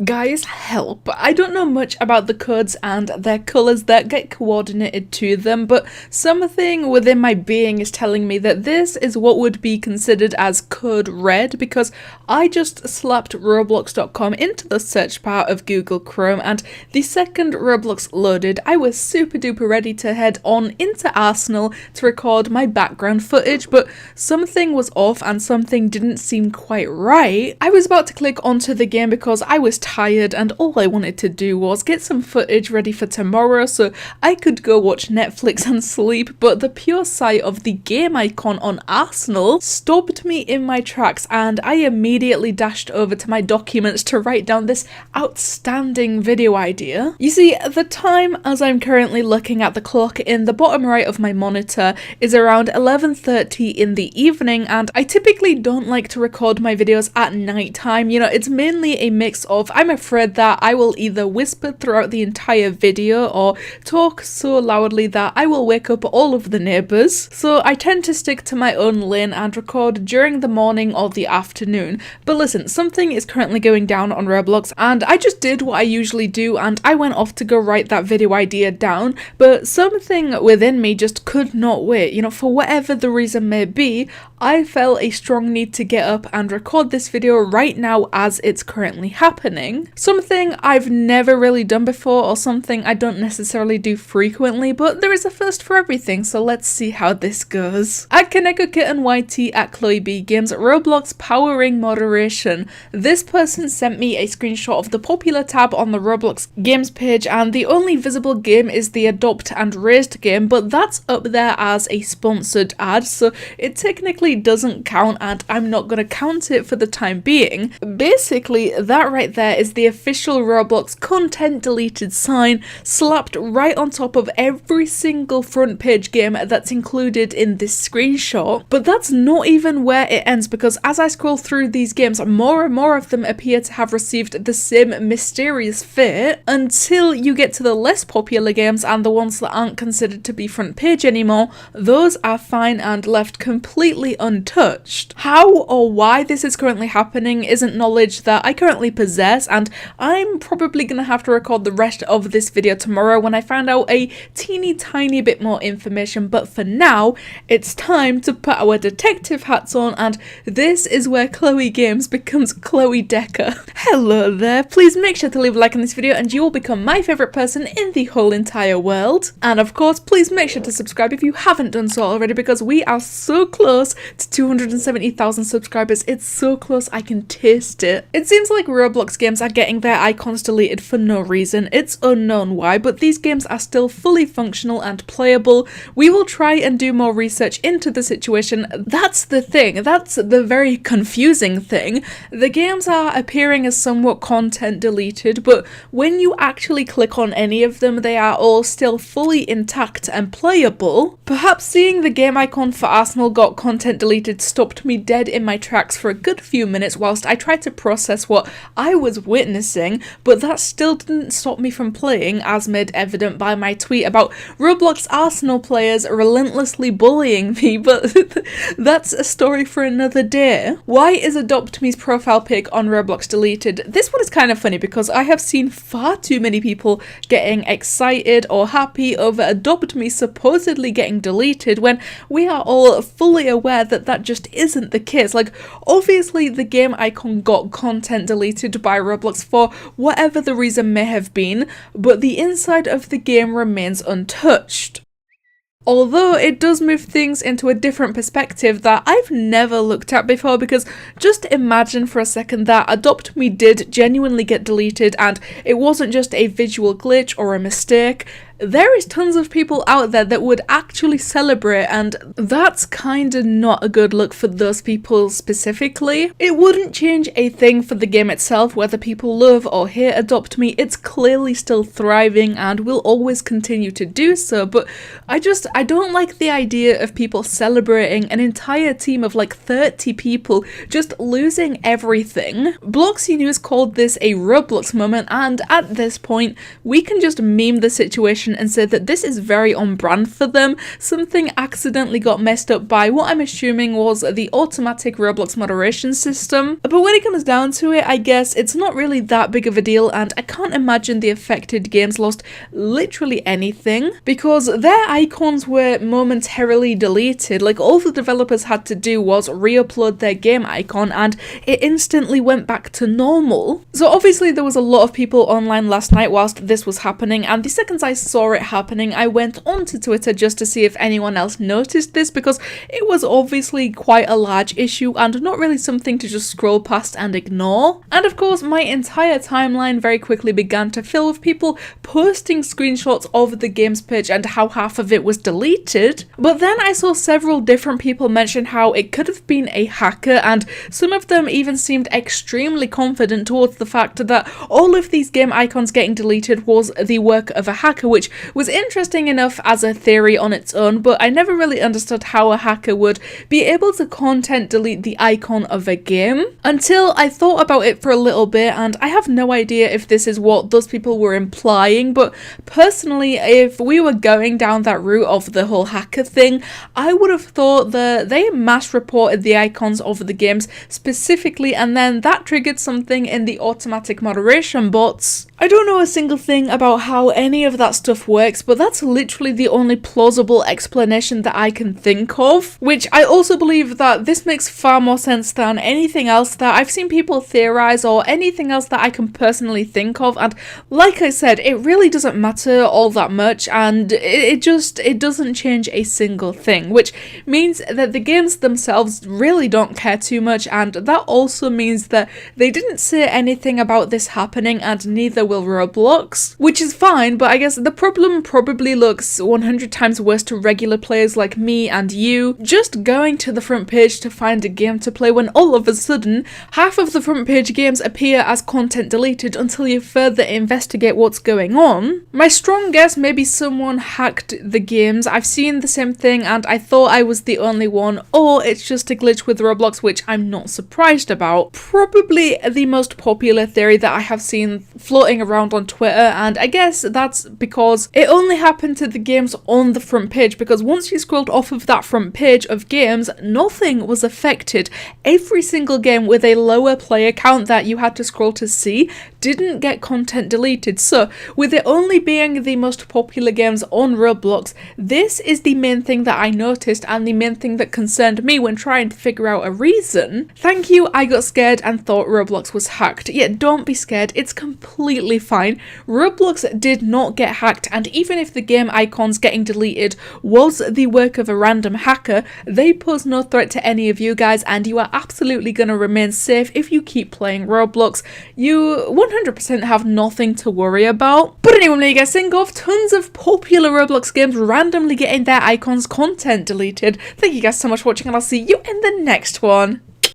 Guys, help. I don't know much about the codes and their colours that get coordinated to them, but something within my being is telling me that this is what would be considered as code red, because I just slapped Roblox.com into the search bar of Google Chrome, and the second Roblox loaded, I was super duper ready to head on into Arsenal to record my background footage, but something was off and something didn't seem quite right. I was about to click onto the game because I was tired and all I wanted to do was get some footage ready for tomorrow so I could go watch Netflix and sleep, but the pure sight of the game icon on Arsenal stopped me in my tracks and I immediately dashed over to my documents to write down this outstanding video idea. You see, the time as I'm currently looking at the clock in the bottom right of my monitor is around 11:30 in the evening, and I typically don't like to record my videos at night time. You know, it's mainly a mix of I'm afraid that I will either whisper throughout the entire video or talk so loudly that I will wake up all of the neighbours. So I tend to stick to my own lane and record during the morning or the afternoon. But listen, something is currently going down on Roblox and I just did what I usually do and I went off to go write that video idea down, but something within me just could not wait. You know, for whatever the reason may be, I felt a strong need to get up and record this video right now as it's currently happening. Something I've never really done before or something I don't necessarily do frequently, but there is a first for everything, so let's see how this goes. At KanekoKittenYT at ChloeGames, Roblox powering moderation. This person sent me a screenshot of the popular tab on the Roblox games page and the only visible game is the adopt and raised game, but that's up there as a sponsored ad, so it technically doesn't count and I'm not going to count it for the time being. Basically, that right there is the official Roblox content deleted sign slapped right on top of every single front page game that's included in this screenshot. But that's not even where it ends, because as I scroll through these games, more and more of them appear to have received the same mysterious fate until you get to the less popular games and the ones that aren't considered to be front page anymore. Those are fine and left completely untouched. How or why this is currently happening isn't knowledge that I currently possess, and I'm probably gonna have to record the rest of this video tomorrow when I find out a teeny tiny bit more information, but for now it's time to put our detective hats on, and this is where ChloeGames becomes Chloe Decker. Hello there, please make sure to leave a like on this video and you will become my favourite person in the whole entire world, and of course please make sure to subscribe if you haven't done so already, because we are so close to 270,000 subscribers. It's so close, I can taste it. It seems like Roblox games are getting their icons deleted for no reason. It's unknown why, but these games are still fully functional and playable. We will try and do more research into the situation. That's the thing, that's the very confusing thing. The games are appearing as somewhat content deleted, but when you actually click on any of them, they are all still fully intact and playable. Perhaps seeing the game icon for Arsenal got content deleted stopped me dead in my tracks for a good few minutes whilst I tried to process what I was witnessing, but that still didn't stop me from playing, as made evident by my tweet about Roblox Arsenal players relentlessly bullying me, but that's a story for another day. Why is Adopt Me's profile pic on Roblox deleted? This one is kind of funny because I have seen far too many people getting excited or happy over Adopt Me supposedly getting deleted when we are all fully aware that that just isn't the case. Like, obviously the game icon got content deleted by Roblox for whatever the reason may have been, but the inside of the game remains untouched. Although it does move things into a different perspective that I've never looked at before, because just imagine for a second that Adopt Me did genuinely get deleted and it wasn't just a visual glitch or a mistake. There is tons of people out there that would actually celebrate, and that's kinda not a good look for those people specifically. It wouldn't change a thing for the game itself, whether people love or hate Adopt Me. It's clearly still thriving and will always continue to do so, but I don't like the idea of people celebrating an entire team of like 30 people just losing everything. Bloxy News called this a Roblox moment, and at this point we can just meme the situation moderation and say that this is very on brand for them. Something accidentally got messed up by what I'm assuming was the automatic Roblox moderation system. But when it comes down to it, I guess it's not really that big of a deal, and I can't imagine the affected games lost literally anything because their icons were momentarily deleted. Like, all the developers had to do was re-upload their game icon and it instantly went back to normal. So obviously there was a lot of people online last night whilst this was happening, and the seconds I saw it happening, I went onto Twitter just to see if anyone else noticed this, because it was obviously quite a large issue and not really something to just scroll past and ignore. And of course my entire timeline very quickly began to fill with people posting screenshots of the games page and how half of it was deleted. But then I saw several different people mention how it could have been a hacker, and some of them even seemed extremely confident towards the fact that all of these game icons getting deleted was the work of a hacker, which was interesting enough as a theory on its own, but I never really understood how a hacker would be able to content delete the icon of a game until I thought about it for a little bit, and I have no idea if this is what those people were implying. But personally, if we were going down that route of the whole hacker thing, I would have thought that they mass reported the icons of the games specifically, and then that triggered something in the automatic moderation bots. I don't know a single thing about how any of that stuff works, but that's literally the only plausible explanation that I can think of, which I also believe that this makes far more sense than anything else that I've seen people theorize or anything else that I can personally think of. And like I said, it really doesn't matter all that much, and it doesn't change a single thing, which means that the games themselves really don't care too much, and that also means that they didn't say anything about this happening, and neither will Roblox, which is fine. But I guess the problem probably looks 100 times worse to regular players like me and you, just going to the front page to find a game to play when all of a sudden half of the front page games appear as content deleted until you further investigate what's going on. My strong guess, maybe someone hacked the games. I've seen the same thing and I thought I was the only one, or it's just a glitch with Roblox, which I'm not surprised about. Probably the most popular theory that I have seen floating around on Twitter, and I guess that's because it only happened to the games on the front page, because once you scrolled off of that front page of games, nothing was affected. Every single game with a lower player count that you had to scroll to see didn't get content deleted. So with it only being the most popular games on Roblox, this is the main thing that I noticed and the main thing that concerned me when trying to figure out a reason. Thank you, I got scared and thought Roblox was hacked. Yeah, don't be scared, it's completely fine. Roblox did not get hacked, and even if the game icons getting deleted was the work of a random hacker, they pose no threat to any of you guys, and you are absolutely going to remain safe if you keep playing Roblox. You 100% have nothing to worry about. But anyway, what do you guys think of tons of popular Roblox games randomly getting their icons content deleted? Thank you guys so much for watching, and I'll see you in the next one.